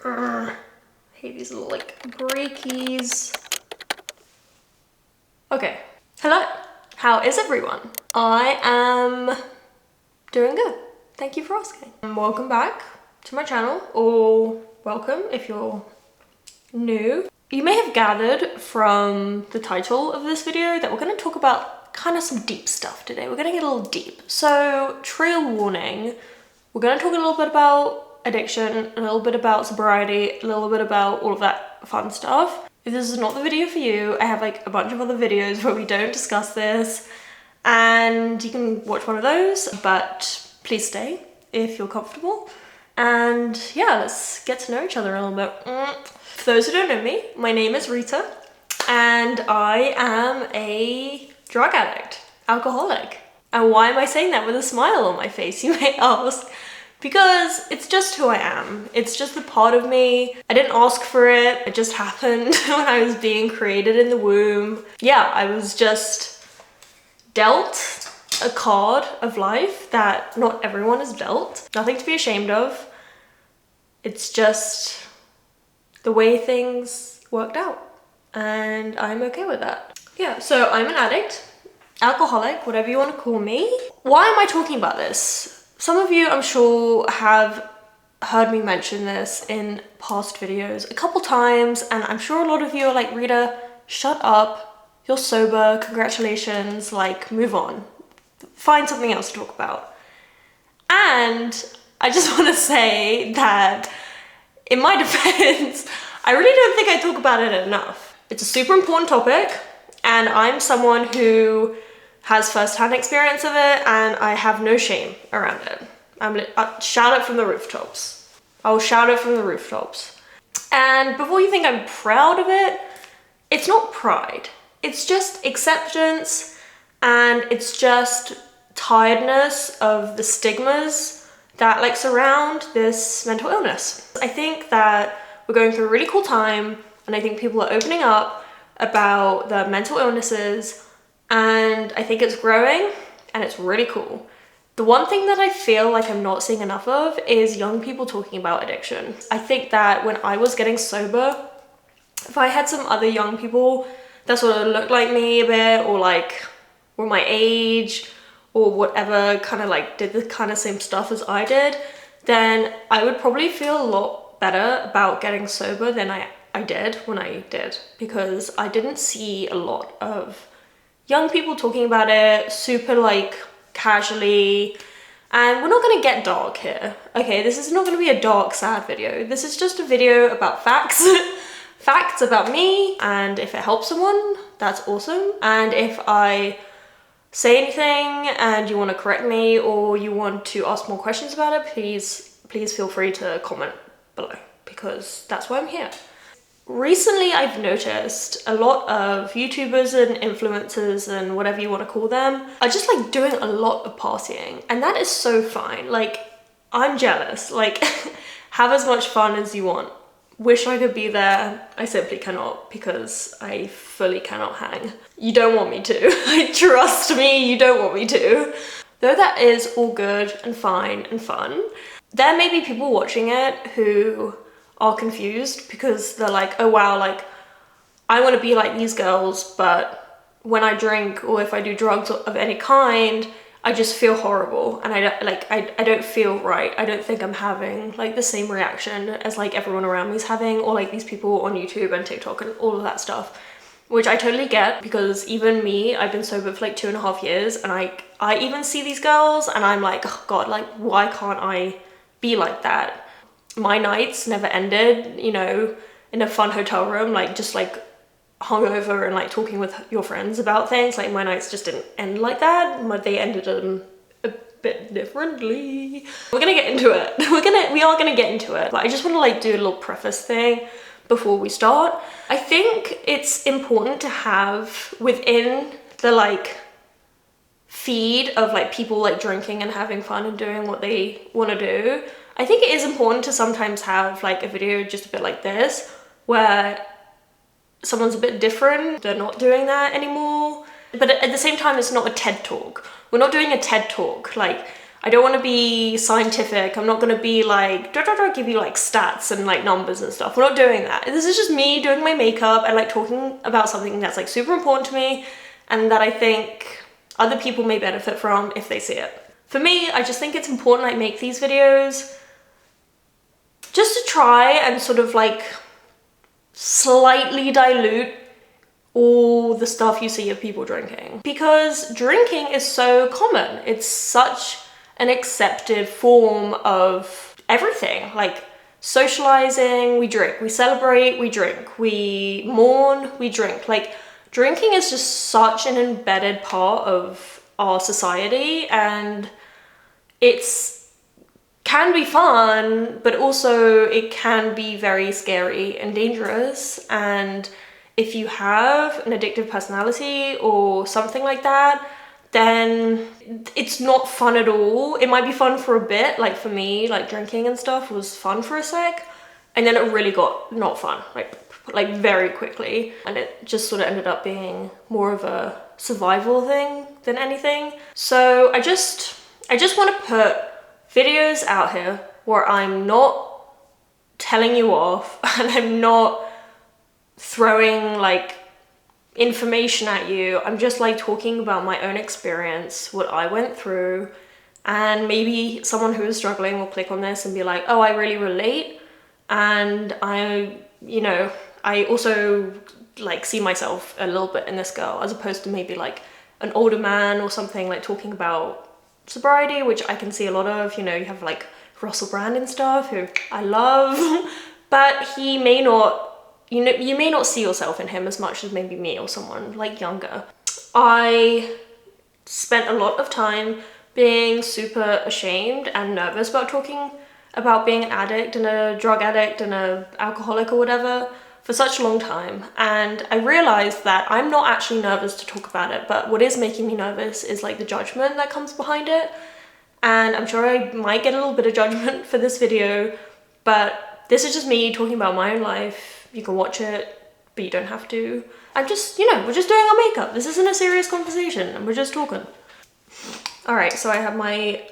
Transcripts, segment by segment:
I hate these little like breakies. Okay, hello, how is everyone? I am doing good, thank you for asking. And welcome back to my channel, or welcome if you're new. You may have gathered from the title of this video that we're going to talk about kind of some deep stuff today. We're going to get a little deep. So trigger warning, we're going to talk a little bit about addiction, a little bit about sobriety, a little bit about all of that fun stuff. If this is not the video for you, I have like a bunch of other videos where we don't discuss this, and you can watch one of those, but please stay if you're comfortable. And yeah, let's get to know each other a little bit. For those who don't know me, my name is Rita, and I am a drug addict, alcoholic. And why am I saying that with a smile on my face, you may ask? Because it's just who I am. It's just a part of me. I didn't ask for it. It just happened when I was being created in the womb. Yeah, I was just dealt a card of life that not everyone is dealt. Nothing to be ashamed of. It's just the way things worked out, and I'm okay with that. Yeah, so I'm an addict, alcoholic, whatever you want to call me. Why am I talking about this? Some of you, I'm sure, have heard me mention this in past videos a couple times, and I'm sure a lot of you are like, Rita, shut up, you're sober, congratulations, like, move on. Find something else to talk about. And I just want to say that, in my defense, I really don't think I talk about it enough. It's a super important topic, and I'm someone who has first-hand experience of it, and I have no shame around it. I'll shout it from the rooftops. I'll shout it from the rooftops. And before you think I'm proud of it, it's not pride. It's just acceptance, and it's just tiredness of the stigmas that like surround this mental illness. I think that we're going through a really cool time, and I think people are opening up about the mental illnesses, and I think it's growing and it's really cool. The one thing that I feel like I'm not seeing enough of is young people talking about addiction. I think that when I was getting sober, if I had some other young people that sort of looked like me a bit, or like were my age, or whatever, kind of like did the kind of same stuff as I did, then I would probably feel a lot better about getting sober than I did when I did, because I didn't see a lot of young people talking about it super like casually. And we're not gonna get dark here, okay? This is not gonna be a dark, sad video. This is just a video about facts, facts about me, and if it helps someone, that's awesome. And if I say anything and you want to correct me, or you want to ask more questions about it, please feel free to comment below, because that's why I'm here. Recently, I've noticed a lot of YouTubers and influencers and whatever you want to call them are just like doing a lot of partying, and that is so fine. Like, I'm jealous. Like, have as much fun as you want. Wish I could be there. I simply cannot, because I fully cannot hang. You don't want me to. Trust me, you don't want me to. Though that is all good and fine and fun, there may be people watching it who are confused, because they're like, oh wow, like, I want to be like these girls, but when I drink or if I do drugs of any kind, I just feel horrible, and I don't feel right. I don't think I'm having like the same reaction as like everyone around me is having, or like these people on YouTube and TikTok and all of that stuff, which I totally get, because even me, I've been sober for like 2.5 years, and I even see these girls and I'm like, oh God, like, why can't I be like that? My nights never ended, you know, in a fun hotel room, like just like hungover and like talking with your friends about things. Like, my nights just didn't end like that. They ended a bit differently. We're gonna get into it. We are gonna get into it. But I just want to like do a little preface thing before we start. I think it's important to have within the like feed of like people like drinking and having fun and doing what they want to do, I think it is important to sometimes have like a video just a bit like this, where someone's a bit different, they're not doing that anymore. But at the same time, it's not a TED talk. We're not doing a TED talk. Like, I don't want to be scientific. I'm not going to be like, give you like stats and like numbers and stuff. We're not doing that. This is just me doing my makeup and like talking about something that's like super important to me and that I think other people may benefit from if they see it. For me, I just think it's important I make these videos just to try and sort of like slightly dilute all the stuff you see of people drinking. Because drinking is so common. It's such an accepted form of everything. Like socializing, we drink. We celebrate, we drink. We mourn, we drink. Like drinking is just such an embedded part of our society, and can be fun, but also it can be very scary and dangerous. And if you have an addictive personality or something like that, then it's not fun at all. It might be fun for a bit, like for me, like drinking and stuff was fun for a sec, and then it really got not fun, like very quickly, and it just sort of ended up being more of a survival thing than anything. So I just want to put videos out here where I'm not telling you off and I'm not throwing like information at you. I'm just like talking about my own experience, what I went through, and maybe someone who is struggling will click on this and be like, oh, I really relate, and I also like see myself a little bit in this girl, as opposed to maybe like an older man or something like talking about sobriety, which I can see a lot of. You have like Russell Brand and stuff, who I love, but he may not, you may not see yourself in him as much as maybe me or someone like younger. I spent a lot of time being super ashamed and nervous about talking about being an addict and a drug addict and a alcoholic or whatever for such a long time. And I realized that I'm not actually nervous to talk about it, but what is making me nervous is like the judgment that comes behind it. And I'm sure I might get a little bit of judgment for this video, but this is just me talking about my own life. You can watch it, but you don't have to. I'm just, we're just doing our makeup. This isn't a serious conversation, and we're just talking. All right, so I have my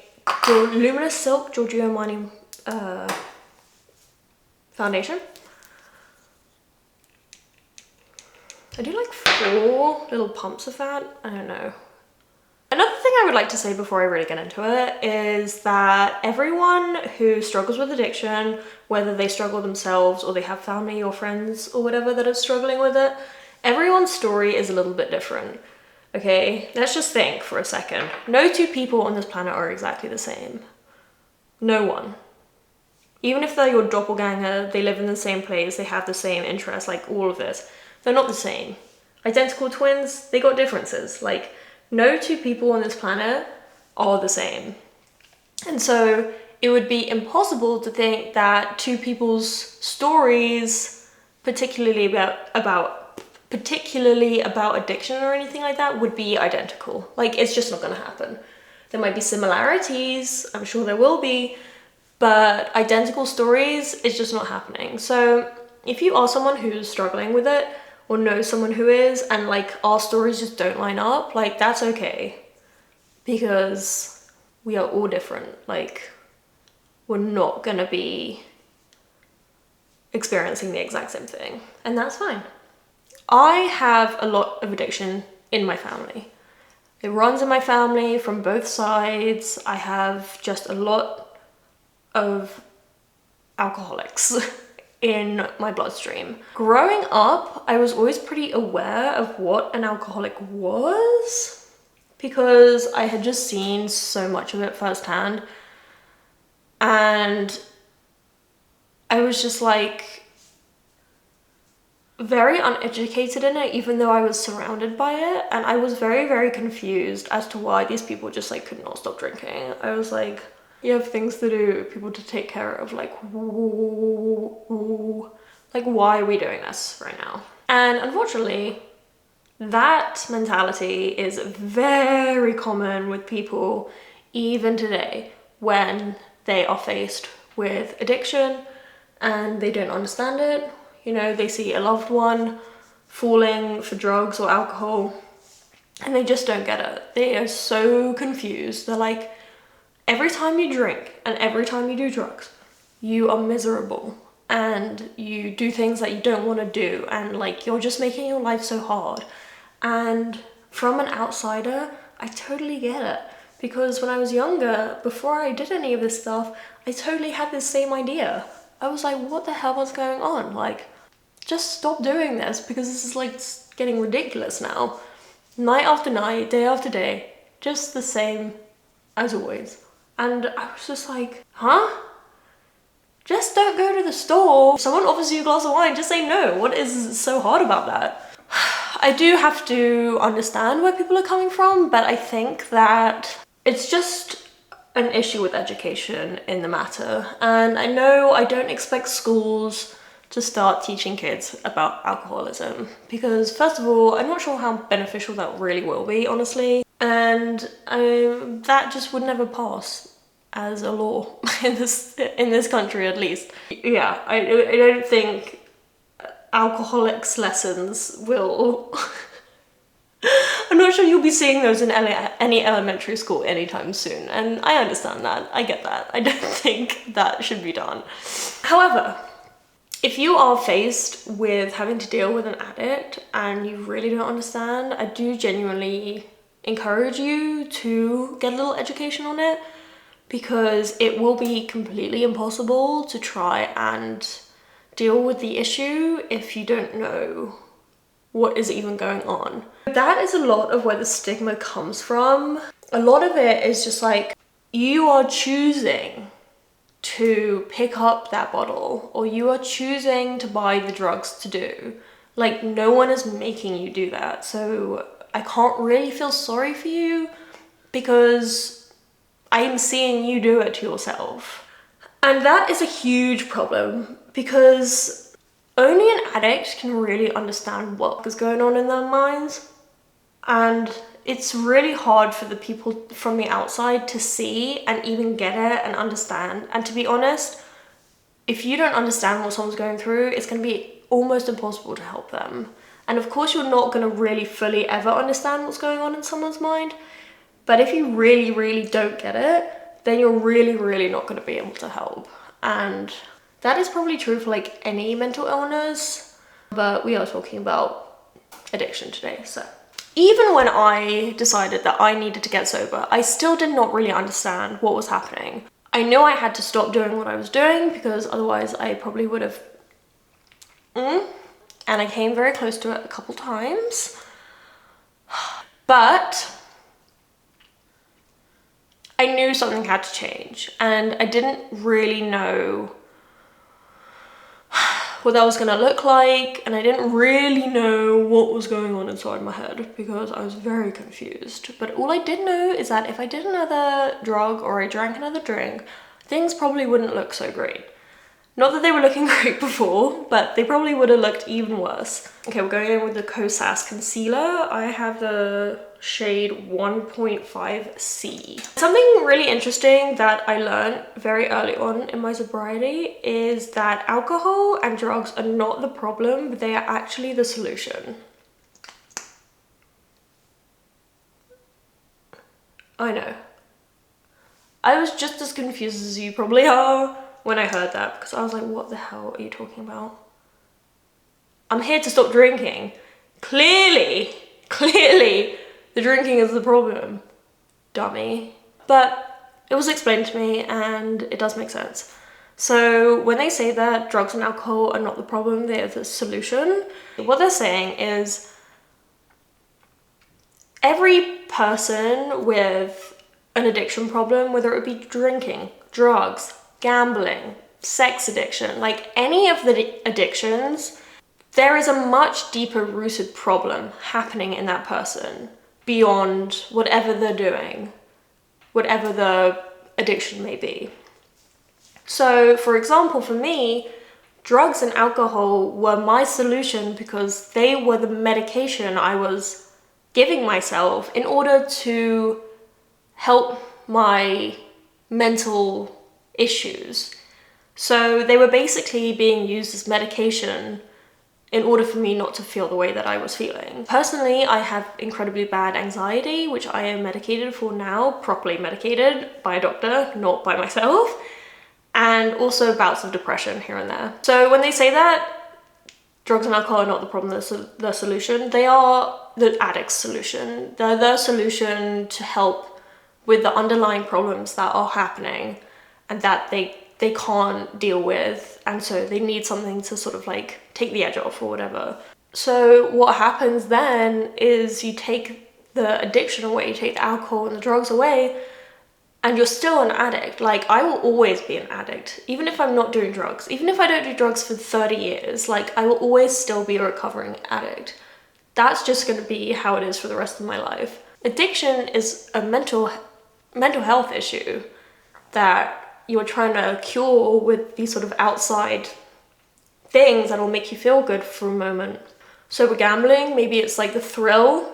Luminous Silk Giorgio Armani foundation. I do like 4 little pumps of that. I don't know. Another thing I would like to say before I really get into it is that everyone who struggles with addiction, whether they struggle themselves or they have family or friends or whatever that are struggling with it, everyone's story is a little bit different. Okay, let's just think for a second. No 2 people on this planet are exactly the same. No one. Even if they're your doppelganger, they live in the same place, they have the same interests, like all of this, they're not the same. Identical twins, they got differences. Like, no 2 people on this planet are the same. And so it would be impossible to think that 2 people's stories, particularly about addiction or anything like that, would be identical. Like, it's just not gonna happen. There might be similarities, I'm sure there will be, but identical stories is just not happening. So if you are someone who's struggling with it, or know someone who is, and like our stories just don't line up, like that's okay, because we are all different. Like, we're not gonna be experiencing the exact same thing, and that's fine. I have a lot of addiction in my family. It runs in my family from both sides. I have just a lot of alcoholics in my bloodstream. Growing up, I was always pretty aware of what an alcoholic was, because I had just seen so much of it firsthand, and I was just like very uneducated in it, even though I was surrounded by it, and I was very, very confused as to why these people just like could not stop drinking. I was like, you have things to do, people to take care of, like why are we doing this right now? And unfortunately, that mentality is very common with people even today when they are faced with addiction and they don't understand it. They see a loved one falling for drugs or alcohol and they just don't get it. They are so confused. They're like, every time you drink and every time you do drugs, you are miserable and you do things that you don't want to do, and like you're just making your life so hard. And from an outsider, I totally get it, because when I was younger, before I did any of this stuff, I totally had this same idea. I was like, what the hell was going on? Like, just stop doing this, because this is like getting ridiculous now. Night after night, day after day, just the same as always. And I was just like, huh? Just don't go to the store. If someone offers you a glass of wine, just say no. What is so hard about that? I do have to understand where people are coming from, but I think that it's just an issue with education in the matter. And I know I don't expect schools to start teaching kids about alcoholism, because first of all, I'm not sure how beneficial that really will be, honestly. And that just would never pass as a law in this country, at least. Yeah, I don't think alcoholics lessons will I'm not sure you'll be seeing those in any elementary school anytime soon, and I understand that, I get that. I don't think that should be done. However, if you are faced with having to deal with an addict and you really don't understand, I do genuinely encourage you to get a little education on it, because it will be completely impossible to try and deal with the issue if you don't know what is even going on. That is a lot of where the stigma comes from. A lot of it is just like, you are choosing to pick up that bottle, or you are choosing to buy the drugs to do. Like, no one is making you do that. So I can't really feel sorry for you, because I'm seeing you do it to yourself. And that is a huge problem, because only an addict can really understand what is going on in their minds. And it's really hard for the people from the outside to see and even get it and understand. And to be honest, if you don't understand what someone's going through, it's going to be almost impossible to help them. And of course, you're not going to really fully ever understand what's going on in someone's mind. But if you really, really don't get it, then you're really, really not going to be able to help. And that is probably true for like any mental illness, but we are talking about addiction today. So even when I decided that I needed to get sober, I still did not really understand what was happening. I knew I had to stop doing what I was doing, because otherwise I probably would have and I came very close to it a couple times. But I knew something had to change, and I didn't really know what that was gonna look like, and I didn't really know what was going on inside my head, because I was very confused. But all I did know is that if I did another drug or I drank another drink, things probably wouldn't look so great. Not that they were looking great before, but they probably would have looked even worse. Okay, we're going in with the Kosas concealer. I have the shade 1.5C. Something really interesting that I learned very early on in my sobriety is that alcohol and drugs are not the problem, but they are actually the solution. I know. I was just as confused as you probably are when I heard that, because I was like, what the hell are you talking about? I'm here to stop drinking. Clearly, the drinking is the problem, dummy. But it was explained to me, and it does make sense. So when they say that drugs and alcohol are not the problem, they are the solution, what they're saying is every person with an addiction problem, whether it be drinking, drugs, gambling, sex addiction, like any of the addictions, there is a much deeper rooted problem happening in that person beyond whatever they're doing, whatever the addiction may be. So for example, for me, drugs and alcohol were my solution because they were the medication I was giving myself in order to help my mental issues. So they were basically being used as medication in order for me not to feel the way that I was feeling. Personally, I have incredibly bad anxiety, which I am medicated for now, properly medicated by a doctor, not by myself, and also bouts of depression here and there. So when they say that drugs and alcohol are not the problem, the solution, they are the addict's solution. They're the solution to help with the underlying problems that are happening and that they can't deal with, and so they need something to sort of like take the edge off or whatever. So what happens then is you take the addiction away, you take the alcohol and the drugs away, and you're still an addict. Like, I will always be an addict, even if I'm not doing drugs. Even if I don't do drugs for 30 years, like, I will always still be a recovering addict. That's just going to be how it is for the rest of my life. Addiction is a mental health issue that you're trying to cure with these sort of outside things that'll make you feel good for a moment. So with gambling, maybe it's like the thrill,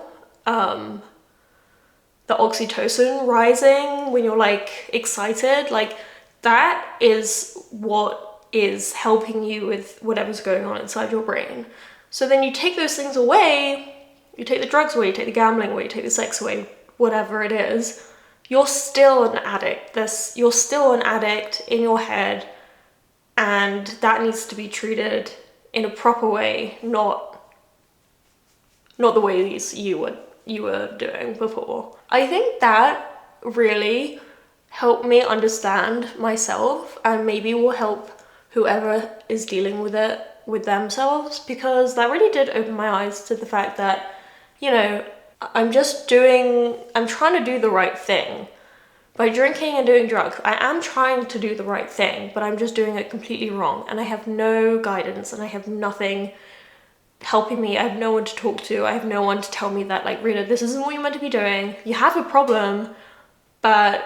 the oxytocin rising when you're like excited, like that is what is helping you with whatever's going on inside your brain. So then you take those things away, you take the drugs away, you take the gambling away, you take the sex away, whatever it is, you're still an addict. You're still an addict in your head, and that needs to be treated in a proper way, not the ways you were doing before. I think that really helped me understand myself, and maybe will help whoever is dealing with it with themselves, because that really did open my eyes to the fact that, you know, I'm trying to do the right thing. By drinking and doing drugs, I am trying to do the right thing, but I'm just doing it completely wrong. And I have no guidance, and I have nothing helping me. I have no one to talk to. I have no one to tell me that, like, Rita, this isn't what you're meant to be doing. You have a problem, but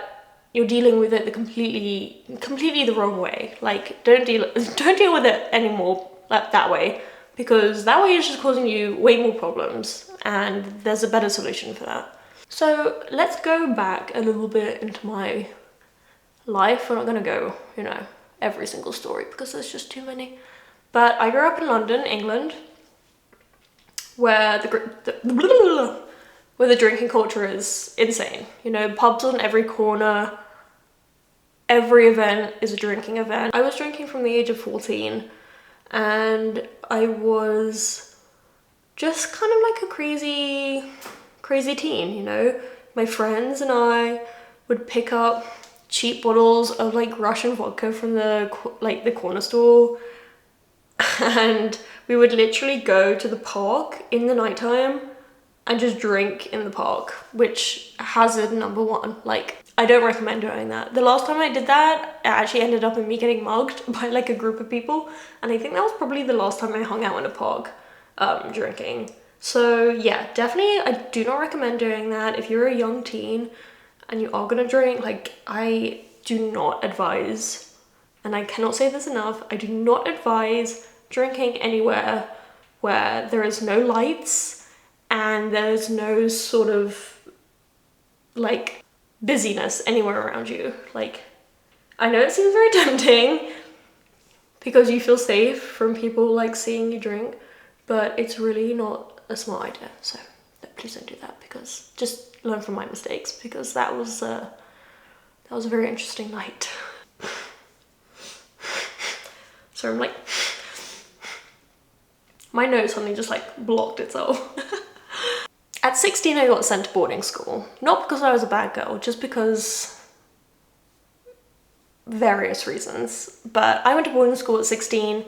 you're dealing with it the completely the wrong way. Like, don't deal with it anymore that way, because that way is just causing you way more problems, and there's a better solution for that. So let's go back a little bit into my life. We're not going to go, you know, every single story because there's just too many. But I grew up in London, England, where the drinking culture is insane. You know, pubs on every corner, every event is a drinking event. I was drinking from the age of 14, and I was just kind of like a crazy teen, you know. My friends and I would pick up cheap bottles of like Russian vodka from the corner store, and we would literally go to the park in the nighttime and just drink in the park, which hazard number one. Like, I don't recommend doing that. The last time I did that, it actually ended up in me getting mugged by like a group of people, and I think that was probably the last time I hung out in a park drinking. So yeah, definitely I do not recommend doing that. If you're a young teen and you are gonna drink, like, I do not advise, and I cannot say this enough, I do not advise drinking anywhere where there is no lights and there's no sort of like busyness anywhere around you. Like, I know it seems very tempting because you feel safe from people like seeing you drink, but it's really not a smart idea. So please don't do that, because just learn from my mistakes, because that was a very interesting night. So I'm like, my nose suddenly just like blocked itself. At 16 I got sent to boarding school, not because I was a bad girl, just because various reasons. But I went to boarding school at 16,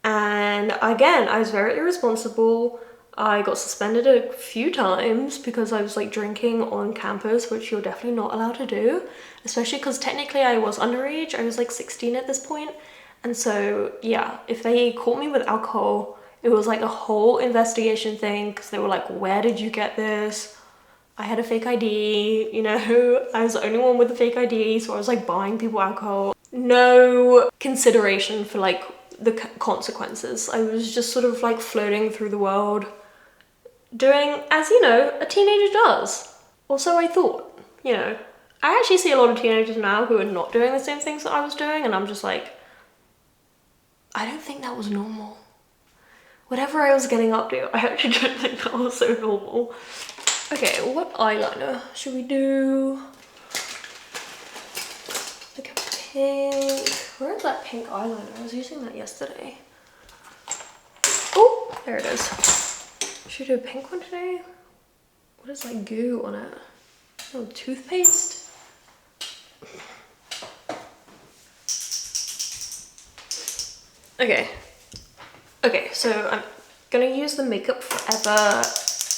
and again, I was very irresponsible. I got suspended a few times because I was like drinking on campus, which you're definitely not allowed to do, especially because technically I was underage. I was like 16 at this point. And so yeah, if they caught me with alcohol, it was like a whole investigation thing, because they were like, where did you get this? I had a fake ID, you know, I was the only one with a fake ID, so I was like buying people alcohol. No consideration for like the consequences. I was just sort of like floating through the world, doing as, you know, a teenager does. Also, I thought, you know, I actually see a lot of teenagers now who are not doing the same things that I was doing, and I'm just like, I don't think that was normal. whatever I was getting up to, I actually don't think that was so normal. Okay, what eyeliner should we do? Like a pink. Where is that pink eyeliner? I was using that yesterday. Oh, there it is. Should we do a pink one today? What is that goo on it? Oh, toothpaste? Okay, so I'm gonna use the Makeup Forever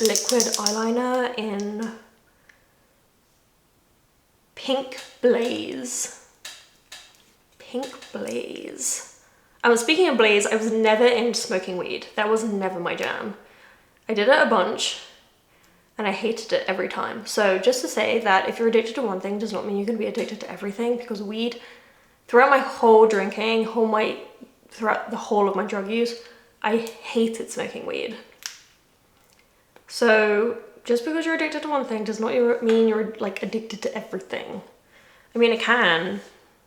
liquid eyeliner in Pink Blaze. Pink Blaze. Speaking of Blaze, I was never into smoking weed. That was never my jam. I did it a bunch and I hated it every time. So just to say that if you're addicted to one thing does not mean you can be addicted to everything, because weed, throughout my whole drinking, throughout the whole of my drug use, I hated smoking weed. So just because you're addicted to one thing does not mean you're like addicted to everything. I mean, it can,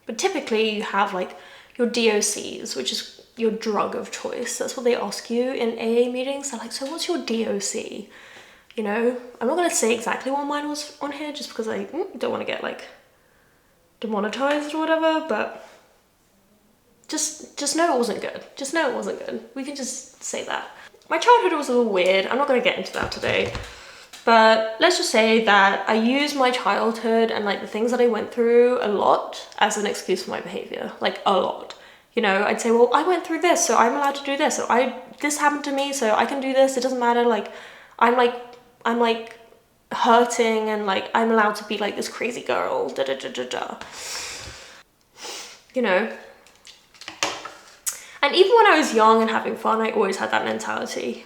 but typically you have like your DOCs, which is your drug of choice. That's what they ask you in AA meetings. They're like, so what's your DOC? You know, I'm not gonna say exactly what mine was on here just because I don't want to get like demonetized or whatever, but just know it wasn't good. Just know it wasn't good. We can just say that. My childhood was a little weird. I'm not gonna get into that today, but let's just say that I use my childhood and like the things that I went through a lot as an excuse for my behavior, like a lot. You know, I'd say, well, I went through this, so I'm allowed to do this. So this happened to me, so I can do this. It doesn't matter. Like, I'm like hurting and like I'm allowed to be like this crazy girl. Da da da da da. You know. And even when I was young and having fun, I always had that mentality.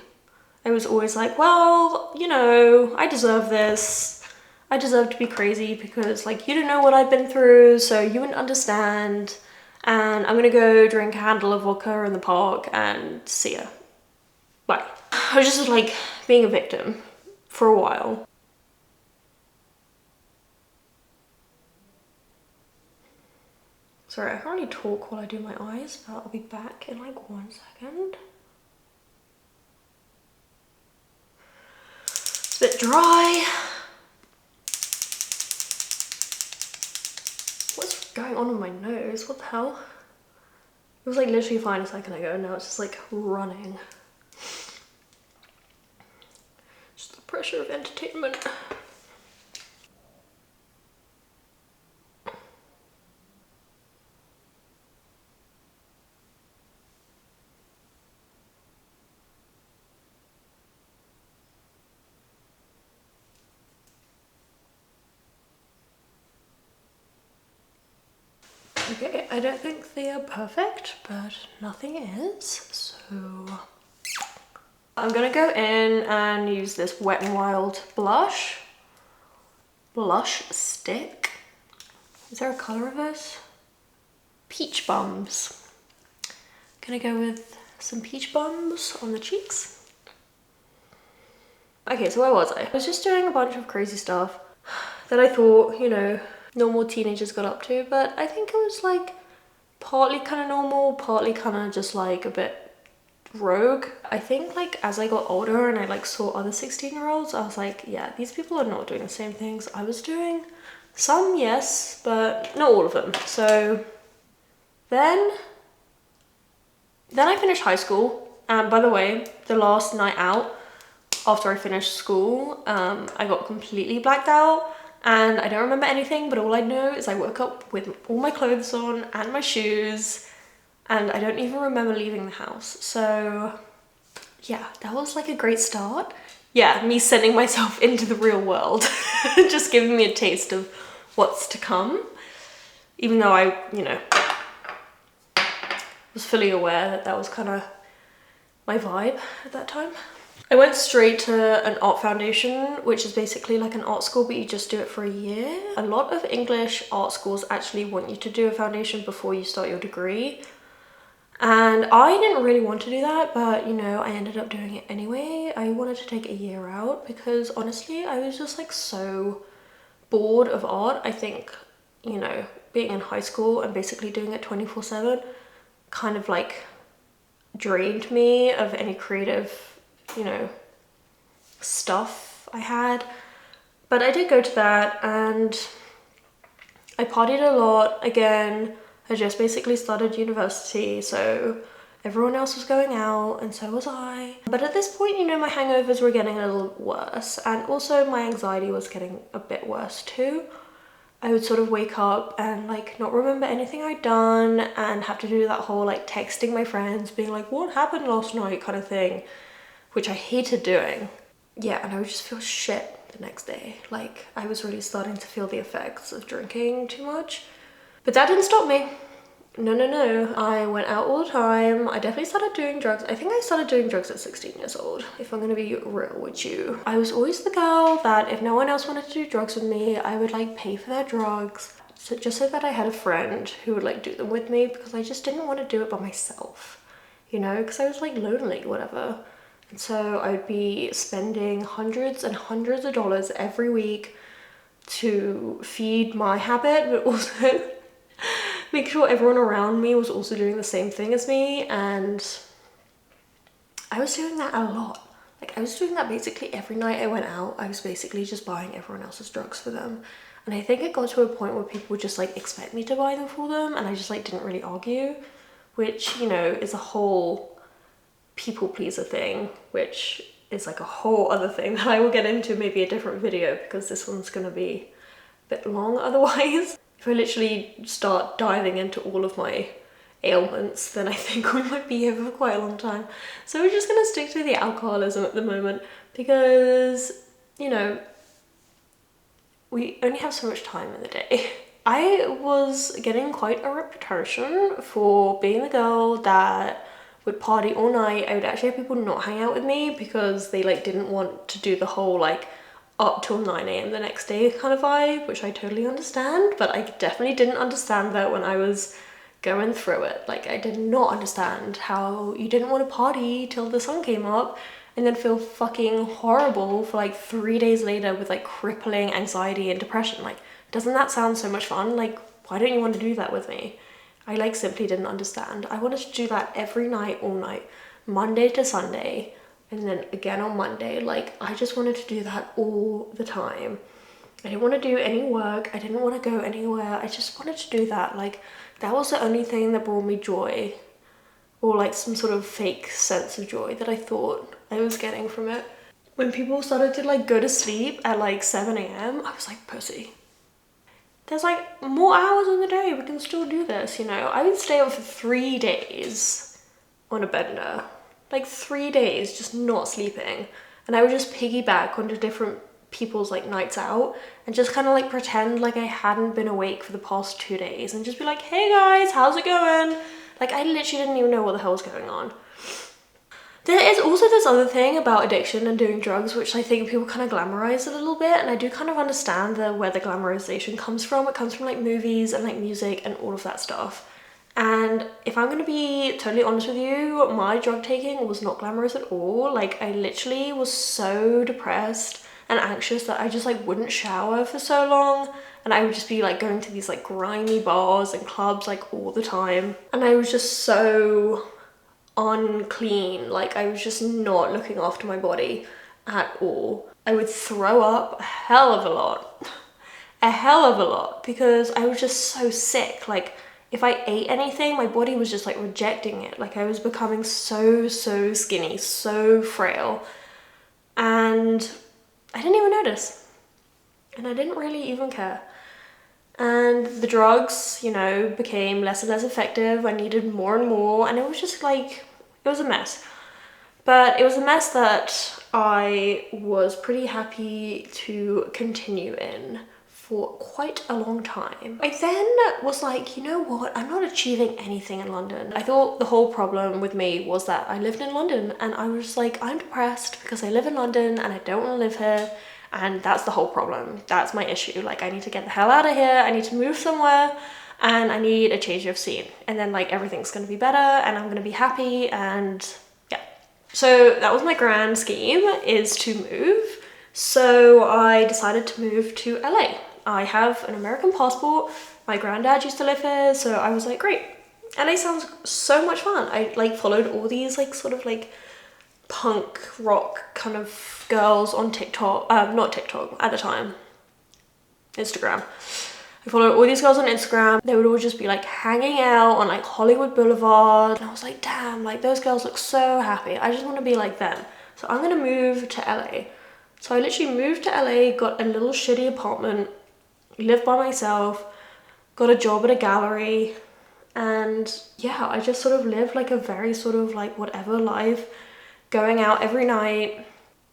I was always like, well, you know, I deserve this. I deserve to be crazy because like you don't know what I've been through, so you wouldn't understand. And I'm gonna go drink a handle of vodka in the park and see ya. Bye. I was just like being a victim for a while. Sorry, I can't really talk while I do my eyes, but I'll be back in like 1 second. It's a bit dry. What's going on with my nose? What the hell? It was like literally fine a second ago, and now it's just like running. Just the pressure of entertainment. Okay, I don't think they are perfect, but nothing is, so I'm gonna go in and use this Wet n Wild blush stick. Is there a color of this? Peach Bums. Gonna go with some peach bums on the cheeks. Okay, so where was I? I was just doing a bunch of crazy stuff that I thought, you know, normal teenagers got up to, but I think it was like partly kind of normal, partly kind of just like a bit rogue. I think like as I got older and I like saw other 16-year-olds, I was like, yeah, these people are not doing the same things I was doing. Some, yes, but not all of them. So then I finished high school. And by the way, the last night out after I finished school, I got completely blacked out. And I don't remember anything, but all I know is I woke up with all my clothes on and my shoes, and I don't even remember leaving the house. So yeah, that was like a great start. Yeah, me sending myself into the real world, just giving me a taste of what's to come. Even though I, you know, was fully aware that that was kind of my vibe at that time. I went straight to an art foundation, which is basically like an art school, but you just do it for a year. A lot of English art schools actually want you to do a foundation before you start your degree. And I didn't really want to do that, but you know, I ended up doing it anyway. I wanted to take a year out because honestly, I was just like so bored of art. I think, you know, being in high school and basically doing it 24/7 kind of like drained me of any creative, you know, stuff I had. But I did go to that and I partied a lot. Again, I just basically started university, so everyone else was going out and so was I. But at this point, you know, my hangovers were getting a little worse, and also my anxiety was getting a bit worse too. I would sort of wake up and like not remember anything I'd done and have to do that whole like texting my friends being like, what happened last night kind of thing, which I hated doing. Yeah, and I would just feel shit the next day. Like I was really starting to feel the effects of drinking too much. But that didn't stop me. No. I went out all the time. I definitely started doing drugs. I think I started doing drugs at 16 years old, if I'm gonna be real with you. I was always the girl that if no one else wanted to do drugs with me, I would like pay for their drugs. So just so that I had a friend who would like do them with me, because I just didn't want to do it by myself, you know, because I was like lonely, whatever. And so I would be spending hundreds and hundreds of dollars every week to feed my habit, but also make sure everyone around me was also doing the same thing as me. And I was doing that a lot. Like I was doing that basically every night I went out. I was basically just buying everyone else's drugs for them. And I think it got to a point where people would just like expect me to buy them for them, and I just like didn't really argue, which, you know, is a whole people pleaser thing, which is like a whole other thing that I will get into maybe a different video, because this one's gonna be a bit long otherwise. If I literally start diving into all of my ailments, then I think we might be here for quite a long time. So we're just gonna stick to the alcoholism at the moment, because, you know, we only have so much time in the day. I was getting quite a reputation for being the girl that would party all night. I would actually have people not hang out with me because they like didn't want to do the whole like up till 9 a.m. the next day kind of vibe, which I totally understand, but I definitely didn't understand that when I was going through it. Like I did not understand how you didn't want to party till the sun came up and then feel fucking horrible for like 3 days later with like crippling anxiety and depression. Like, doesn't that sound so much fun? Like, why don't you want to do that with me? I like simply didn't understand. I wanted to do that every night, all night, Monday to Sunday, and then again on Monday. Like I just wanted to do that all the time. I didn't want to do any work. I didn't want to go anywhere. I just wanted to do that. Like that was the only thing that brought me joy, or like some sort of fake sense of joy that I thought I was getting from it. When people started to like go to sleep at like 7 a.m, I was like, pussy, there's like more hours in the day, we can still do this, you know. I would stay up for 3 days on a bender, like 3 days just not sleeping, and I would just piggyback onto different people's like nights out and just kind of like pretend like I hadn't been awake for the past 2 days and just be like, hey guys, how's it going? Like I literally didn't even know what the hell was going on. There is also this other thing about addiction and doing drugs, which I think people kind of glamorize a little bit, and I do kind of understand where the glamorization comes from. It comes from like movies and like music and all of that stuff. And if I'm going to be totally honest with you, my drug taking was not glamorous at all. Like I literally was so depressed and anxious that I just like wouldn't shower for so long, and I would just be like going to these like grimy bars and clubs like all the time, and I was just so unclean. Like I was just not looking after my body at all. I would throw up a hell of a lot because I was just so sick. Like if I ate anything, my body was just like rejecting it. Like I was becoming so skinny, so frail, and I didn't even notice, and I didn't really even care. And the drugs, you know, became less and less effective. I needed more and more, and it was just like, it was a mess. But it was a mess that I was pretty happy to continue in for quite a long time. I then was like, you know what, I'm not achieving anything in London. I thought the whole problem with me was that I lived in London, and I was like, I'm depressed because I live in London and I don't want to live here. And that's the whole problem. That's my issue. Like I need to get the hell out of here. I need to move somewhere, and I need a change of scene. And then like everything's gonna be better and I'm gonna be happy, and yeah. So that was my grand scheme, is to move. So I decided to move to LA. I have an American passport. My granddad used to live here, so I was like, great. LA sounds so much fun. I like followed all these like sort of like punk rock kind of girls on TikTok, not TikTok at the time, Instagram. I followed all these girls on Instagram. They would all just be like hanging out on like Hollywood Boulevard. And I was like, damn, like those girls look so happy. I just want to be like them. So I'm gonna move to LA. So I literally moved to LA, got a little shitty apartment, lived by myself, got a job at a gallery. And yeah, I just sort of lived like a very sort of like whatever life, going out every night.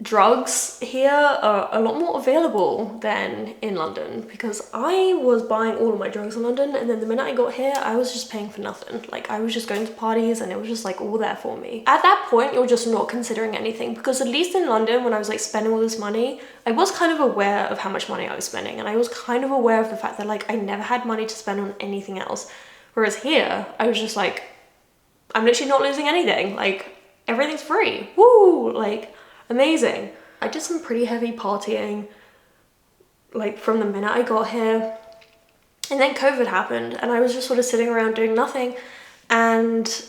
Drugs here are a lot more available than in London, because I was buying all of my drugs in London, and then the minute I got here I was just paying for nothing. Like I was just going to parties and it was just like all there for me. At that point you're just not considering anything, because at least in London when I was like spending all this money, I was kind of aware of how much money I was spending, and I was kind of aware of the fact that like I never had money to spend on anything else. Whereas here I was just like, I'm literally not losing anything, like everything's free. Woo, like amazing. I did some pretty heavy partying like from the minute I got here, and then COVID happened and I was just sort of sitting around doing nothing, and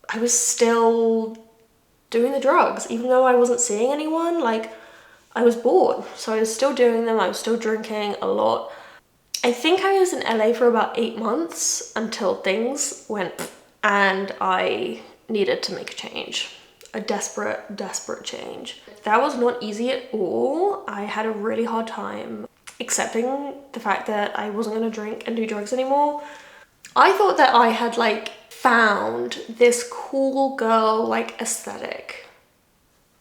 I was still doing the drugs even though I wasn't seeing anyone. Like I was bored, so I was still doing them. I was still drinking a lot. I think I was in LA for about 8 months until things went and I needed to make a change. A desperate change. That was not easy at all. I had a really hard time accepting the fact that I wasn't gonna drink and do drugs anymore. I thought that I had like found this cool girl like aesthetic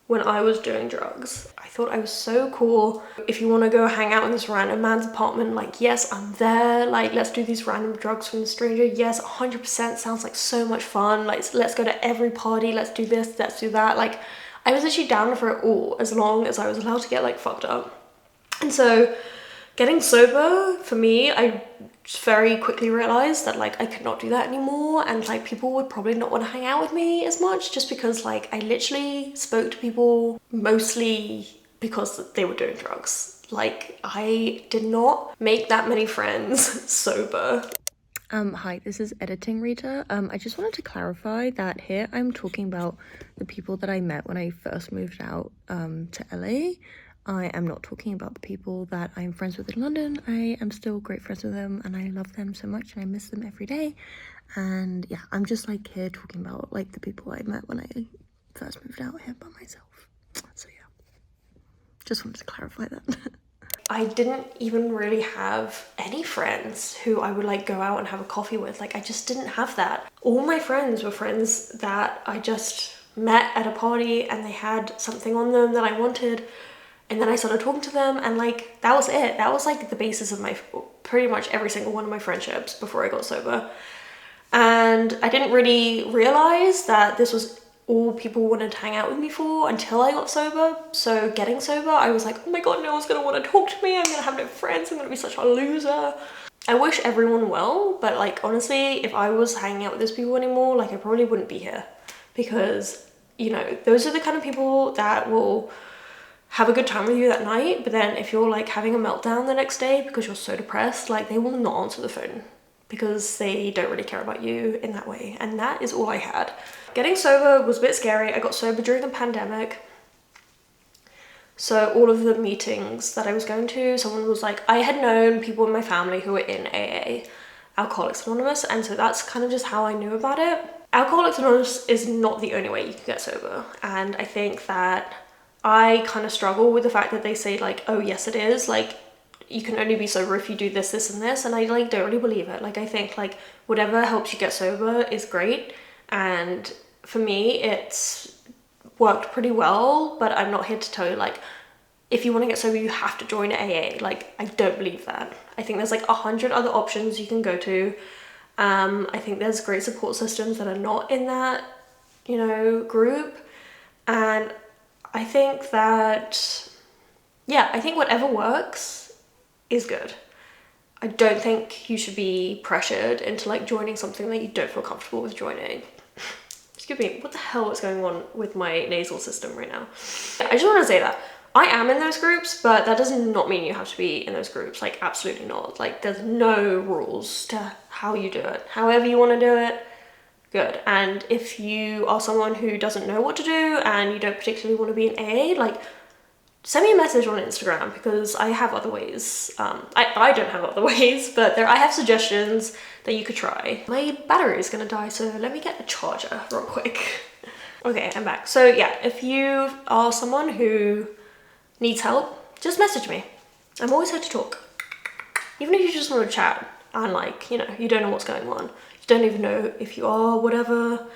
when I was doing drugs. I thought I was so cool. If you want to go hang out in this random man's apartment, like yes, I'm there. Like let's do these random drugs from a stranger. Yes, 100% sounds like so much fun. Like let's go to every party. Let's do this, let's do that. Like I was actually down for it all as long as I was allowed to get like fucked up. And so getting sober for me, I very quickly realized that like I could not do that anymore, and like people would probably not want to hang out with me as much, just because like I literally spoke to people mostly because they were doing drugs. Like I did not make that many friends sober. Hi, this is editing Rita. I just wanted to clarify that here I'm talking about the people that I met when I first moved out to LA. I am not talking about the people that I'm friends with in London. I am still great friends with them and I love them so much and I miss them every day. And yeah, I'm just like here talking about like the people I met when I first moved out here by myself. So yeah, just wanted to clarify that. I didn't even really have any friends who I would like go out and have a coffee with. Like I just didn't have that. All my friends were friends that I just met at a party and they had something on them that I wanted. And then I started talking to them and like, that was it. That was like the basis of my, pretty much every single one of my friendships before I got sober. And I didn't really realize that this was all people wanted to hang out with me for until I got sober. So getting sober, I was like, oh my God, no one's gonna want to talk to me. I'm gonna have no friends. I'm gonna be such a loser. I wish everyone well, but like, honestly, if I was hanging out with those people anymore, like I probably wouldn't be here, because, you know, those are the kind of people that will have a good time with you that night, but then if you're like having a meltdown the next day because you're so depressed, like they will not answer the phone because they don't really care about you in that way. And that is all I had. Getting sober was a bit scary. I got sober during the pandemic. So all of the meetings that I was going to, someone was like, I had known people in my family who were in AA, Alcoholics Anonymous, and so that's kind of just how I knew about it. Alcoholics Anonymous is not the only way you can get sober, and I think that I kind of struggle with the fact that they say like, oh yes it is, like you can only be sober if you do this, this and this, and I like don't really believe it. Like I think like whatever helps you get sober is great, and for me it's worked pretty well, but I'm not here to tell you like if you want to get sober you have to join AA. Like I don't believe that. I think there's like 100 other options you can go to. I think there's great support systems that are not in that, you know, group, and I think that, yeah, I think whatever works is good. I don't think you should be pressured into like joining something that you don't feel comfortable with joining. Excuse me, what the hell is going on with my nasal system right now? I just want to say that I am in those groups, but that does not mean you have to be in those groups. Like, absolutely not. Like, there's no rules to how you do it. However you want to do it, good. And if you are someone who doesn't know what to do and you don't particularly want to be in AA, like, send me a message on Instagram, because I have other ways. I don't have other ways, but I have suggestions that you could try. My battery is gonna die, so let me get a charger real quick. Okay, I'm back. So yeah, if you are someone who needs help, just message me. I'm always here to talk. Even if you just want to chat and, like, you know, you don't know what's going on, you don't even know if you are whatever,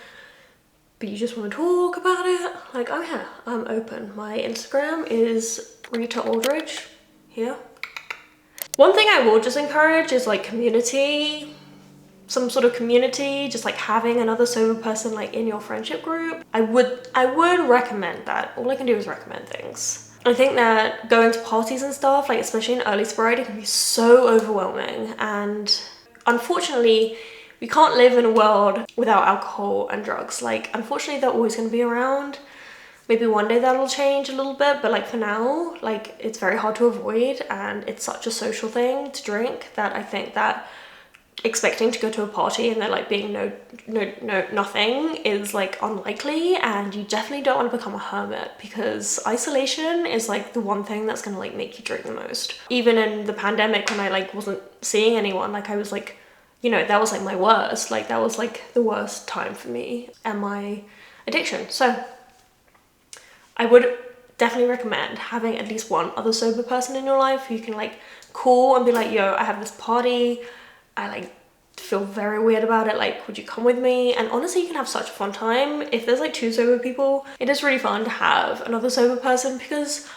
but you just want to talk about it, like, oh yeah, I'm open. My Instagram is Rita Aldridge here. One thing I will just encourage is, like, community, some sort of community, just like having another sober person like in your friendship group. I would recommend that. All I can do is recommend things. I think that going to parties and stuff, like especially in early sobriety, can be so overwhelming, and unfortunately we can't live in a world without alcohol and drugs. Like, unfortunately they're always going to be around. Maybe one day that'll change a little bit, but like for now, like, it's very hard to avoid, and it's such a social thing to drink that I think that expecting to go to a party and there like being nothing is like unlikely. And you definitely don't want to become a hermit, because isolation is like the one thing that's gonna like make you drink the most. Even in the pandemic, when I like wasn't seeing anyone, like I was like, you know, that was like my worst, like that was like the worst time for me and my addiction. So I would definitely recommend having at least one other sober person in your life who you can like call and be like, yo, I have this party, I like feel very weird about it, like, would you come with me? And honestly, you can have such a fun time. If there's like 2 sober people, it is really fun to have another sober person, because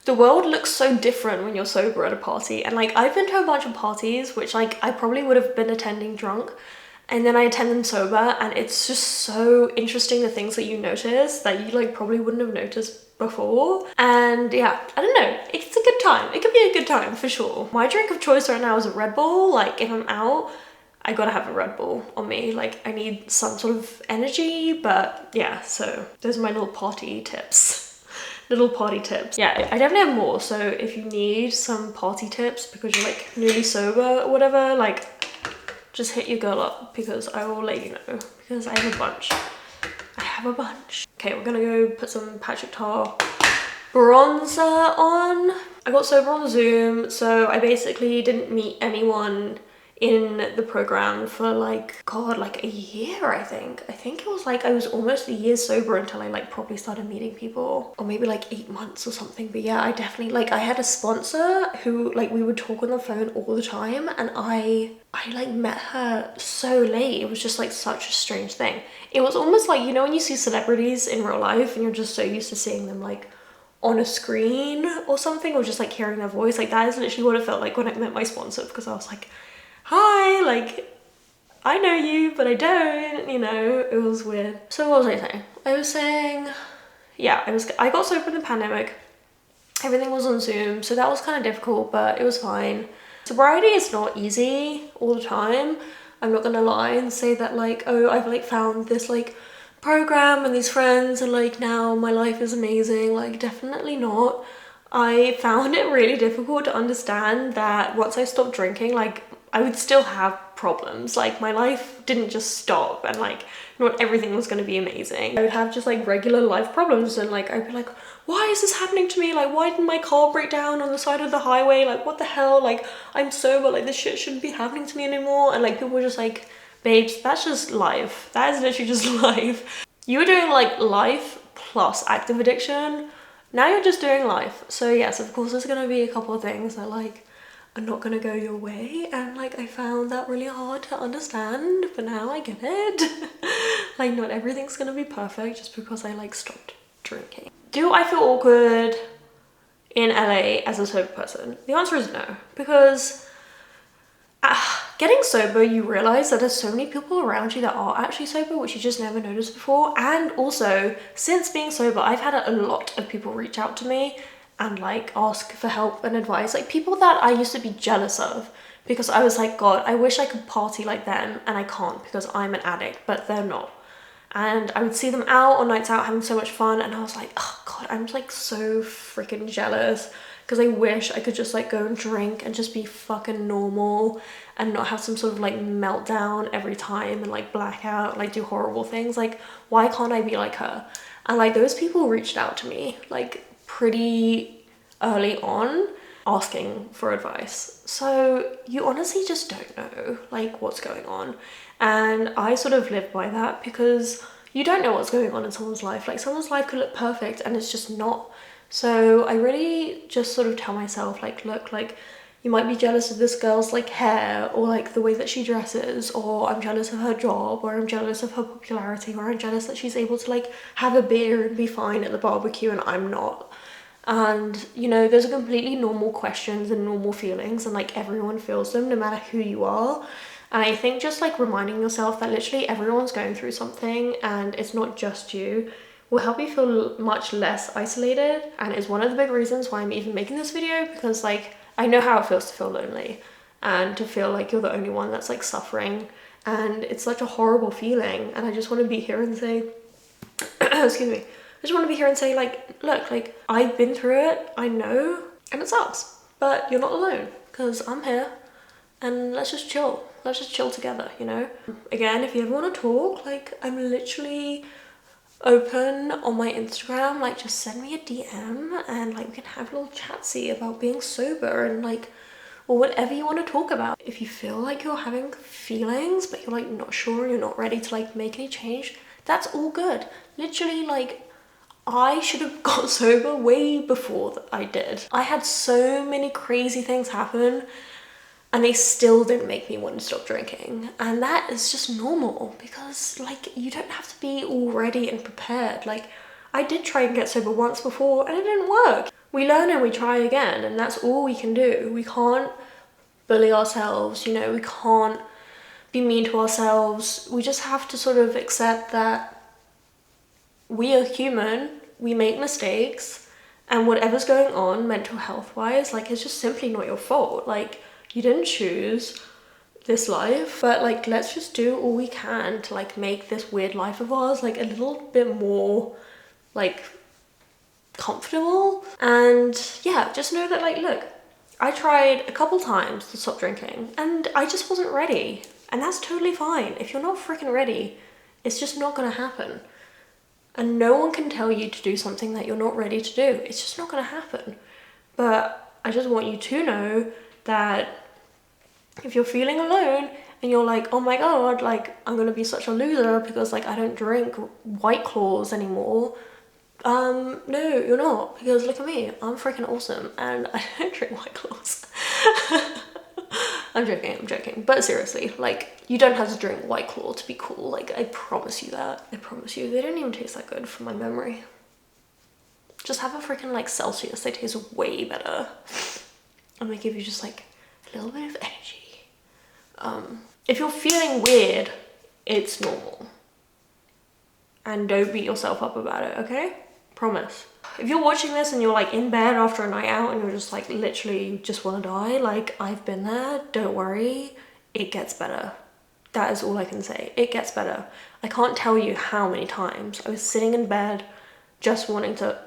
the world looks so different when you're sober at a party. And like, I've been to a bunch of parties which like I probably would have been attending drunk, and then I attend them sober, and it's just so interesting, the things that you notice that you like probably wouldn't have noticed before. And yeah, I don't know, it's a good time. It could be a good time for sure. My drink of choice right now is a Red Bull. Like, if I'm out, I gotta have a Red Bull on me. Like, I need some sort of energy. But yeah, so those are my little party tips. Little party tips. Yeah, I definitely have more, so if you need some party tips because you're like newly sober or whatever, like, just hit your girl up, because I will let you know, because I have a bunch. I have a bunch. Okay, we're gonna go put some Patrick Tar bronzer on. I got sober on Zoom, so I basically didn't meet anyone in the program for like, God, like a year, I think. I think it was like, I was almost a year sober until I like probably started meeting people, or maybe like 8 months or something. But yeah, I definitely, like, I had a sponsor who like, we would talk on the phone all the time, and I like met her so late. It was just like such a strange thing. It was almost like, you know, when you see celebrities in real life and you're just so used to seeing them like on a screen or something, or just like hearing their voice, like that is literally what it felt like when I met my sponsor, because I was like, hi, like, I know you, but I don't, you know, it was weird. So what was I saying? I was saying, yeah, I got sober in the pandemic. Everything was on Zoom, so that was kind of difficult, but it was fine. Sobriety is not easy all the time. I'm not gonna lie and say that like, oh, I've like found this like program and these friends and like now my life is amazing. Like, definitely not. I found it really difficult to understand that once I stopped drinking, like, I would still have problems. Like, my life didn't just stop, and like, not everything was going to be amazing. I would have just like regular life problems, and like, I'd be like, why is this happening to me? Like, why didn't my car break down on the side of the highway? Like, what the hell? Like, I'm sober, like, this shit shouldn't be happening to me anymore. And like, people were just like, babes, that's just life. That is literally just life. You were doing like life plus active addiction. Now you're just doing life. So yes, of course, there's gonna be a couple of things that like are not gonna go your way, and like, I found that really hard to understand, but now I get it. Like, not everything's gonna be perfect just because I like stopped drinking. Do I feel awkward in LA as a sober person? The answer is no, because getting sober, you realize that there's so many people around you that are actually sober, which you just never noticed before. And also, since being sober, I've had a lot of people reach out to me and like ask for help and advice, like people that I used to be jealous of, because I was like, God, I wish I could party like them, and I can't because I'm an addict, but they're not. And I would see them out on nights out having so much fun, and I was like, oh God, I'm like so freaking jealous because I wish I could just like go and drink and just be fucking normal and not have some sort of like meltdown every time and like black out, like do horrible things. Like, why can't I be like her? And like those people reached out to me like pretty early on asking for advice. So you honestly just don't know like what's going on. And I sort of live by that because you don't know what's going on in someone's life. Like someone's life could look perfect and it's just not. So I really just sort of tell myself like, look, like you might be jealous of this girl's like hair or like the way that she dresses, or I'm jealous of her job, or I'm jealous of her popularity, or I'm jealous that she's able to like have a beer and be fine at the barbecue and I'm not. And you know, those are completely normal questions and normal feelings, and like everyone feels them no matter who you are. And I think just like reminding yourself that literally everyone's going through something and it's not just you will help you feel much less isolated, and is one of the big reasons why I'm even making this video, because like I know how it feels to feel lonely and to feel like you're the only one that's like suffering, and it's such a horrible feeling. And I just want to be here and say excuse me, I just want to be here and say like, look, like I've been through it, I know, and it sucks, but you're not alone because I'm here, and let's just chill. Let's just chill together, you know? Again, if you ever want to talk, like I'm literally open on my Instagram, like just send me a DM and like we can have a little chatsy about being sober and like, or whatever you want to talk about. If you feel like you're having feelings but you're like not sure, you're not ready to like make any change, that's all good. Literally, like I should have got sober way before that I did. I had so many crazy things happen and they still didn't make me want to stop drinking. And that is just normal because like you don't have to be all ready and prepared. Like I did try and get sober once before and it didn't work. We learn and we try again, and that's all we can do. We can't bully ourselves, you know, we can't be mean to ourselves. We just have to sort of accept that we are human, we make mistakes, and whatever's going on mental health wise, like it's just simply not your fault. Like you didn't choose this life, but like let's just do all we can to like make this weird life of ours like a little bit more like comfortable. And yeah, just know that like, look, I tried a couple times to stop drinking and I just wasn't ready, and that's totally fine. If you're not freaking ready, it's just not gonna happen. And no one can tell you to do something that you're not ready to do. It's just not gonna happen. But I just want you to know that if you're feeling alone and you're like, oh my god, like I'm gonna be such a loser because like I don't drink White Claws anymore, no, you're not, because look at me, I'm freaking awesome and I don't drink White Claws. I'm joking, but seriously, like you don't have to drink White Claw to be cool. Like I promise you that. I promise you, they don't even taste that good from my memory. Just have a freaking like Celsius, they taste way better and they give you just like a little bit of energy. If you're feeling weird, it's normal, and don't beat yourself up about it, okay? Promise. If you're watching this and you're like in bed after a night out and you're just like literally just want to die, like I've been there, don't worry, it gets better. That is all I can say. It gets better. I can't tell you how many times I was sitting in bed just wanting to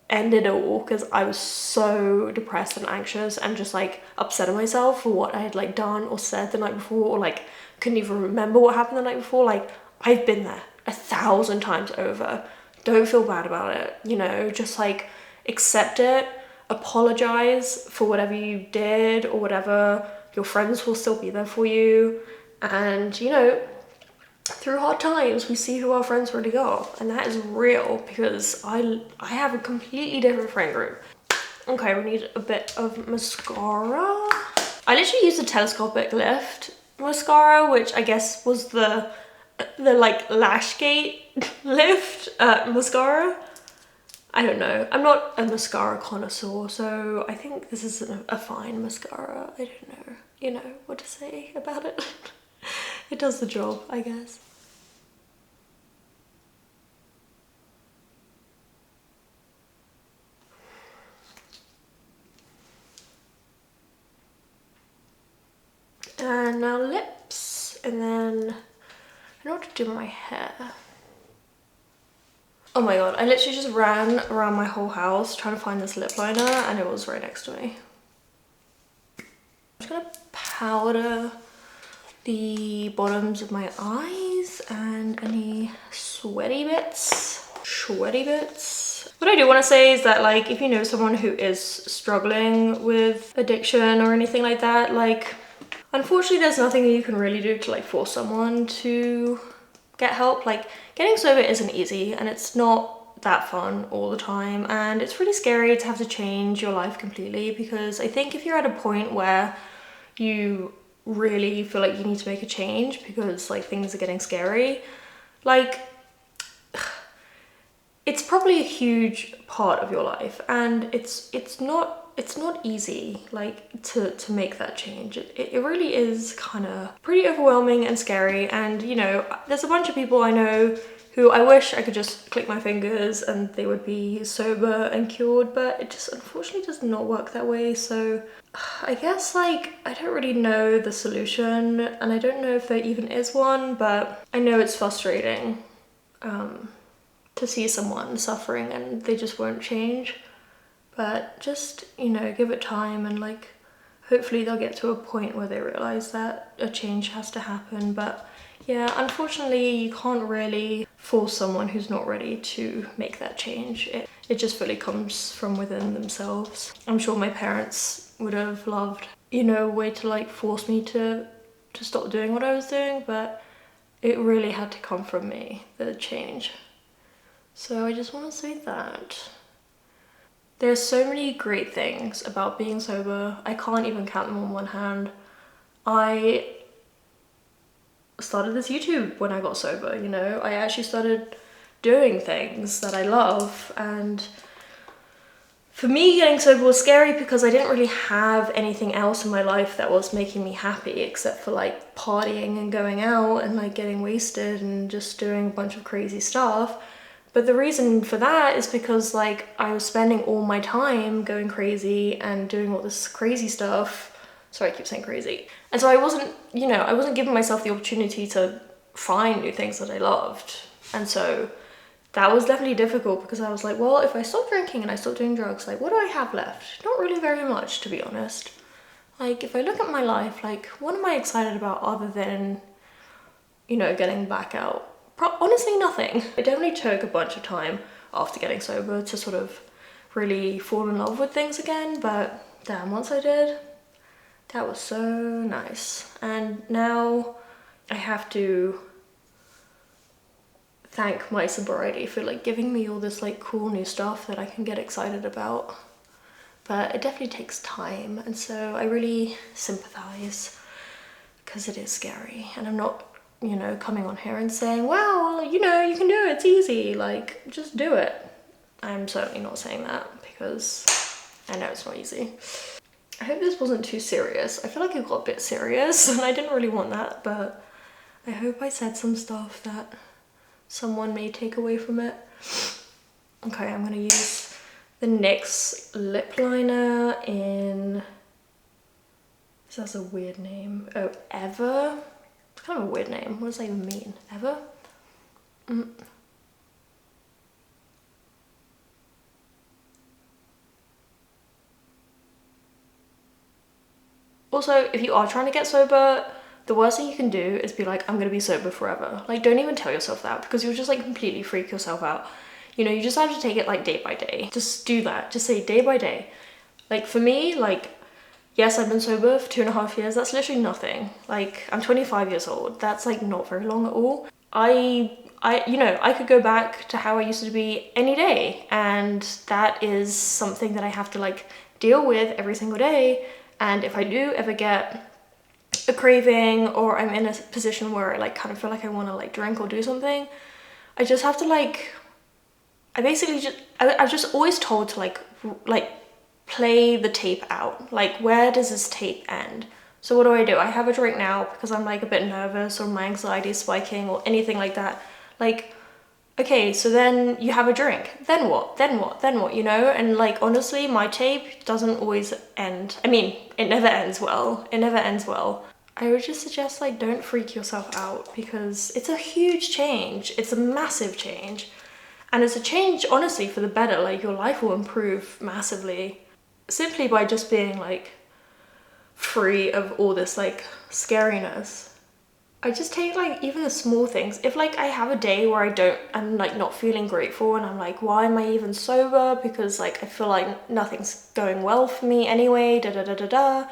end it all because I was so depressed and anxious and just like upset at myself for what I had like done or said the night before, or like couldn't even remember what happened the night before. Like I've been there 1,000 times over. Don't feel bad about it, you know, just like accept it, apologize for whatever you did or whatever. Your friends will still be there for you, and you know, through hard times we see who our friends really are, and that is real because I have a completely different friend group. Okay, we need a bit of mascara. I literally used the telescopic lift mascara, which I guess was the like lash gate lift mascara. I don't know, I'm not a mascara connoisseur, so I think this is a fine mascara. I don't know, you know, what to say about it. It does the job, I guess. And now lips, and then I know what to do with my hair. Oh my god, I literally just ran around my whole house trying to find this lip liner and it was right next to me. I'm just gonna powder the bottoms of my eyes and any sweaty bits. What I do want to say is that, like, if you know someone who is struggling with addiction or anything like that, like, unfortunately there's nothing that you can really do to like force someone to get help. Like, getting sober isn't easy and it's not that fun all the time, and it's really scary to have to change your life completely, because I think if you're at a point where you really feel like you need to make a change because like things are getting scary, like, it's probably a huge part of your life, and it's not easy, like, to make that change. It really is kind of pretty overwhelming and scary. And you know, there's a bunch of people I know who I wish I could just click my fingers and they would be sober and cured, but it just unfortunately does not work that way. So I guess, like, I don't really know the solution, and I don't know if there even is one, but I know it's frustrating to see someone suffering and they just won't change. But just, you know, give it time, and like, hopefully they'll get to a point where they realize that a change has to happen. But yeah, unfortunately you can't really force someone who's not ready to make that change. It just fully comes from within themselves. I'm sure my parents would have loved, you know, a way to like force me to stop doing what I was doing, but it really had to come from me, the change. So I just want to say that there's so many great things about being sober. I can't even count them on one hand. I started this YouTube when I got sober, you know. I actually started doing things that I love, and for me, getting sober was scary because I didn't really have anything else in my life that was making me happy except for like partying and going out and like getting wasted and just doing a bunch of crazy stuff. But the reason for that is because, like, I was spending all my time going crazy and doing all this crazy stuff. Sorry, I keep saying crazy. And so I wasn't, you know, I wasn't giving myself the opportunity to find new things that I loved. And so that was definitely difficult, because I was like, well, if I stop drinking and I stop doing drugs, like, what do I have left? Not really very much, to be honest. Like, if I look at my life, like, what am I excited about other than, you know, getting back out? Honestly, nothing. It definitely took a bunch of time after getting sober to sort of really fall in love with things again, but damn, once I did, that was so nice. And now I have to thank my sobriety for like giving me all this like cool new stuff that I can get excited about. But it definitely takes time, and so I really sympathize, because it is scary. And I'm not, you know, coming on here and saying, well, you know, you can do it, it's easy, like, just do it. I'm certainly not saying that, because I know it's not easy. I hope this wasn't too serious. I feel like it got a bit serious and I didn't really want that, but I hope I said some stuff that someone may take away from it. Okay, I'm gonna use the NYX lip liner in, this has a weird name. Oh, Ever? It's kind of a weird name. What does that even mean? Ever? Also, if you are trying to get sober, the worst thing you can do is be like, I'm gonna be sober forever. Like, don't even tell yourself that, because you'll just like completely freak yourself out. You know, you just have to take it like day by day. Just do that. Just say day by day. Like, for me, like, yes, I've been sober for 2.5 years. That's literally nothing. Like, I'm 25 years old. That's like not very long at all. You know, I could go back to how I used to be any day, and that is something that I have to like deal with every single day. And if I do ever get a craving, or I'm in a position where I like kind of feel like I want to like drink or do something, I just have to like, I've just always told to like play the tape out. Like, where does this tape end? So what do? I have a drink now because I'm like a bit nervous, or my anxiety is spiking, or anything like that. Like, okay, so then you have a drink. Then what? Then what? Then what? You know? And like, honestly, my tape doesn't always end. I mean, it never ends well. It never ends well. I would just suggest, like, don't freak yourself out, because it's a huge change. It's a massive change. And it's a change, honestly, for the better. Like, your life will improve massively simply by just being like free of all this like scariness. I just take like even the small things. If like I have a day where I'm like not feeling grateful and I'm like, why am I even sober? Because like I feel like nothing's going well for me anyway, da da da da da.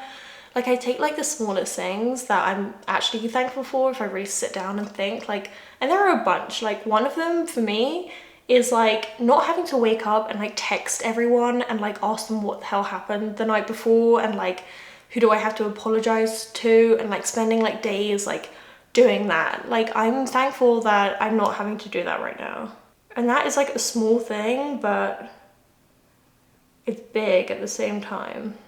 Like, I take like the smallest things that I'm actually thankful for if I really sit down and think, like, and there are a bunch. Like, one of them for me is like not having to wake up and like text everyone and like ask them what the hell happened the night before and like who do I have to apologize to, and like spending like days like doing that. Like, I'm thankful that I'm not having to do that right now. And that is like a small thing, but it's big at the same time.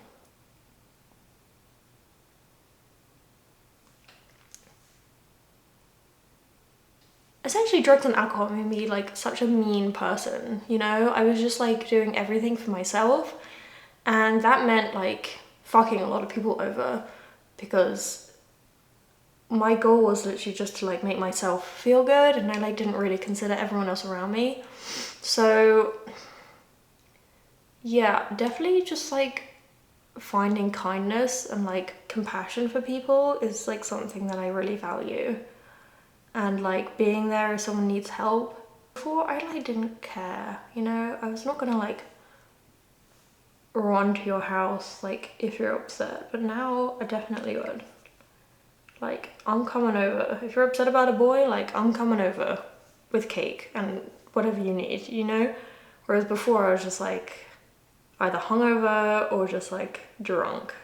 Essentially, drugs and alcohol made me like such a mean person, you know? I was just like doing everything for myself, and that meant like fucking a lot of people over, because my goal was literally just to like make myself feel good, and I like didn't really consider everyone else around me. So yeah, definitely just like finding kindness and like compassion for people is like something that I really value. And like being there if someone needs help. Before, I like didn't care, you know? I was not gonna like run to your house like if you're upset, but now I definitely would. Like, I'm coming over. If you're upset about a boy, like, I'm coming over with cake and whatever you need, you know? Whereas before I was just like either hungover or just like drunk.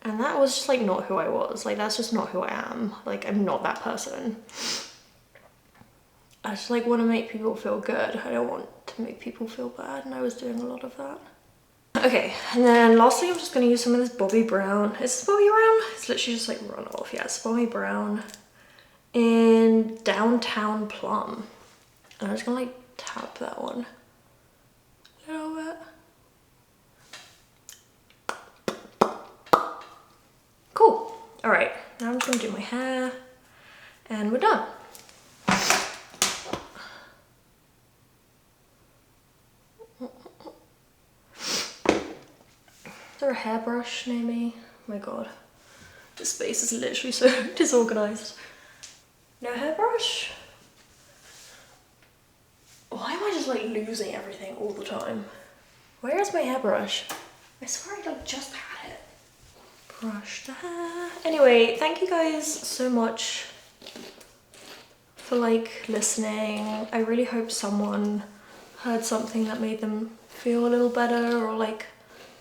And that was just like not who I was. Like, that's just not who I am. Like, I'm not that person. I just like want to make people feel good. I don't want to make people feel bad, and I was doing a lot of that. Okay, and then lastly, I'm just going to use some of this Bobbi Brown. Is this Bobbi Brown? It's literally just like run off. Yeah, it's Bobbi Brown in Downtown Plum. And I'm just going to like tap that one a little bit. Cool. All right, now I'm just gonna do my hair and we're done. Is there a hairbrush near me? Oh my God, this space is literally so disorganized. No hairbrush? Why am I just like losing everything all the time? Where is my hairbrush? I swear I like just had it. Brush the hair. Anyway, thank you guys so much for like listening. I really hope someone heard something that made them feel a little better, or like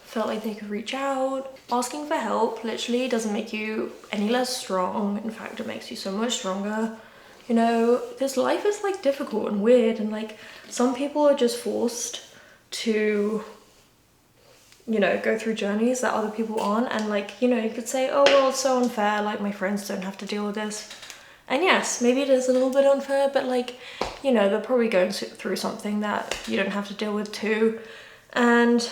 felt like they could reach out. Asking for help literally doesn't make you any less strong. In fact, it makes you so much stronger. You know, this life is like difficult and weird, and like some people are just forced to, you know, go through journeys that other people aren't. And like, you know, you could say, oh well, it's so unfair, like my friends don't have to deal with this. And yes, maybe it is a little bit unfair, but like, you know, they're probably going through something that you don't have to deal with too. And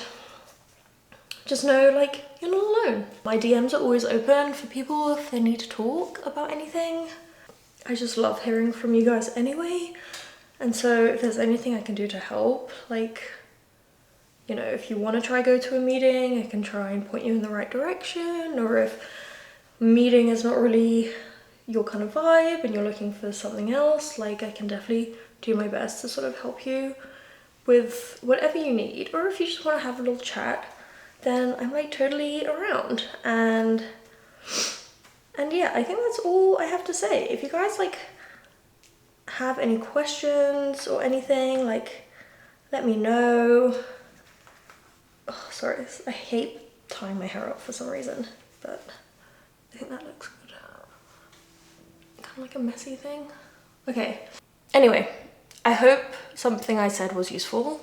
just know, like, you're not alone. My DMs are always open for people if they need to talk about anything. I just love hearing from you guys anyway. And so if there's anything I can do to help, like, you know, if you want to try go to a meeting, I can try and point you in the right direction. Or if meeting is not really your kind of vibe and you're looking for something else, like, I can definitely do my best to sort of help you with whatever you need. Or if you just want to have a little chat, then I'm like totally around. And yeah, I think that's all I have to say. If you guys like have any questions or anything, like, let me know. Oh, sorry, I hate tying my hair up for some reason, but I think that looks good. Kind of like a messy thing. Okay, anyway, I hope something I said was useful,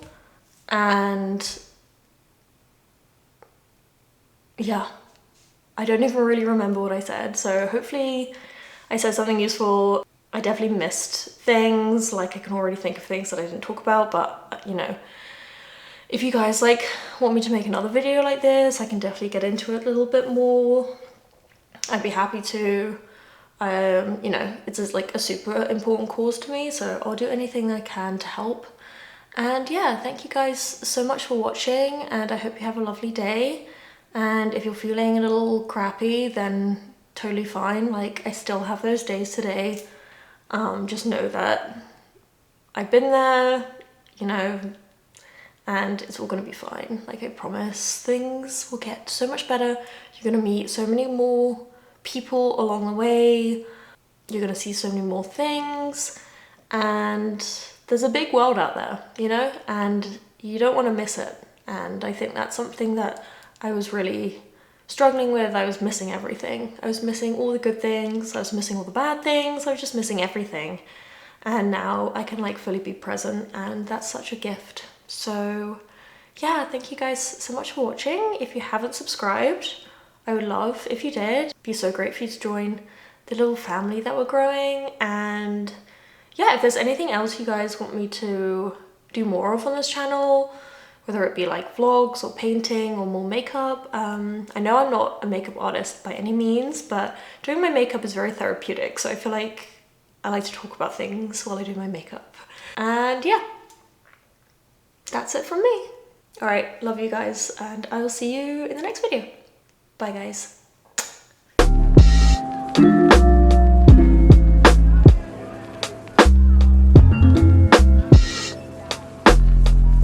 and yeah, I don't even really remember what I said, so hopefully I said something useful. I definitely missed things, like I can already think of things that I didn't talk about, but you know, if you guys like want me to make another video like this, I can definitely get into it a little bit more. I'd be happy to. You know, it's just like a super important cause to me, so I'll do anything I can to help. And yeah, thank you guys so much for watching, and I hope you have a lovely day. And if you're feeling a little crappy, then totally fine. Like, I still have those days today. Just know that I've been there, you know, and it's all gonna be fine. Like, I promise, things will get so much better. You're gonna meet so many more people along the way. You're gonna see so many more things, and there's a big world out there, you know, and you don't want to miss it. And I think that's something that I was really struggling with. I was missing everything. I was missing all the good things. I was missing all the bad things. I was just missing everything. And now I can like fully be present, and that's such a gift. So yeah, thank you guys so much for watching. If you haven't subscribed, I would love if you did. It'd be so great for you to join the little family that we're growing. And yeah, if there's anything else you guys want me to do more of on this channel, whether it be like vlogs or painting or more makeup. I know I'm not a makeup artist by any means, but doing my makeup is very therapeutic. So I feel like I like to talk about things while I do my makeup. And yeah, that's it from me. All right, love you guys, and I will see you in the next video. Bye guys.